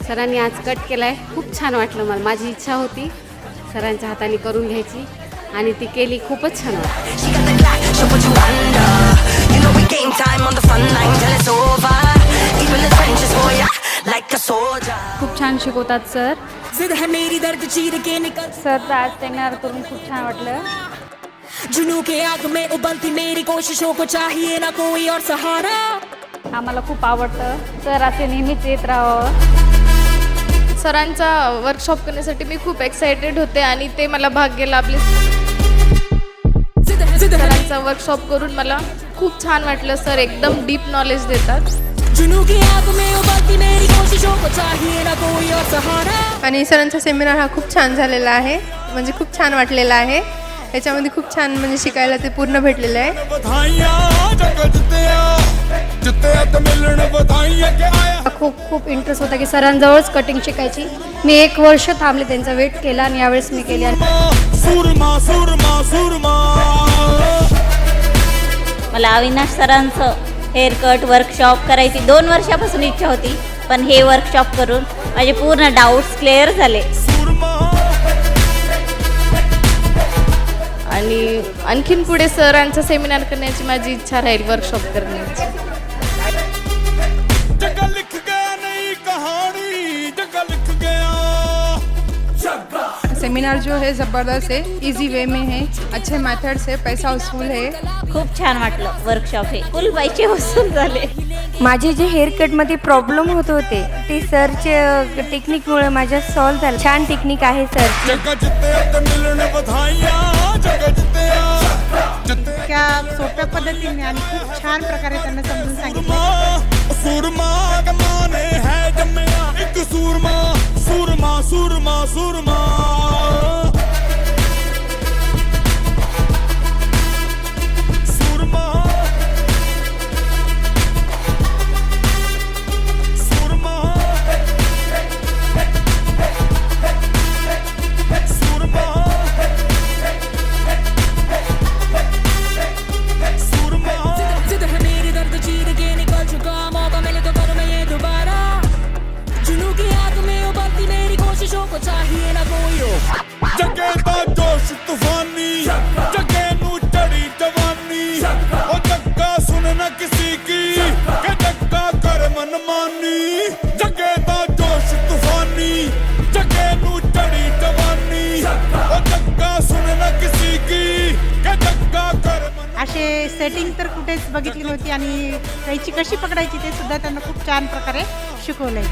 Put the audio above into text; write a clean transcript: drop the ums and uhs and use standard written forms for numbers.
सरांनी आज कट केलाय, खूप छान वाटलं मला. माझी इच्छा होती सरांच्या हाताने करून घ्यायची आणि ती केली. खूपच छान वाटलं. खूप छान शिकवतात सर. सर आज तयार करून खूप छान वाटलं. जुनू के आग में उबलती मेरी कोशिशों को चाहिए ना कोई और सहारा. आम्हाला खूप आवडतं. सर असे नेहमीच येत राहावं. सरांचा वर्कशॉप करण्यासाठी मी खूप एक्सायटेड होते आणि ते मला भाग्य लाभले. सरांचा वर्कशॉप करून मला खूप छान वाटलं. सर एकदम डीप नॉलेज देतात. जुनू की आग में उबलती मेरी कोशिशों को चाहिए ना कोई और सहारा. आणि सरांचा सेमिनार हा खूप छान झालेला आहे. म्हणजे खूप छान वाटलेला आहे. याच्यामध्ये खूप छान म्हणजे शिकायला ते पूर्ण भेटलेलं आहे. खूप इंटरेस्ट होता की सरांजवळच कटिंग शिकायची. मी 1 वर्ष थांबले, त्यांचा वेट केला आणि यावेळेस मी केली. मला अविनाश सरांचं हेअर कट वर्कशॉप करायची 2 वर्षापासून इच्छा होती, पण हे वर्कशॉप करून माझे पूर्ण डाऊट्स क्लिअर झाले. आणि आणखीन पुढे सरांचा सेमिनार करण्याची माझी इच्छा राहील, वर्कशॉप करण्याची. सेमिनार जो है ज़बरदस्त है, इजी वे में है, अच्छे मेथड्स है, पैसा वसूल है. खूप छान वाटलं. वर्कशॉप हे फुल पैसे वसूल झाले. माझे जे हेअर कटमध्ये प्रॉब्लेम होत होते ते सरचे टेक्निकमुळे माझ्या सॉल्व्ह झालं. छान टेक्निक आहे सरची. त्या सोप्या पद्धतीने आणि खूप छान प्रकारे त्यांना समजून सांगितलं. असे सेटिंग तर कुठेच बघितली नव्हती आणि कैची कशी पकडायची ते सुद्धा त्यांना खूप छान प्रकारे शिकवलंय.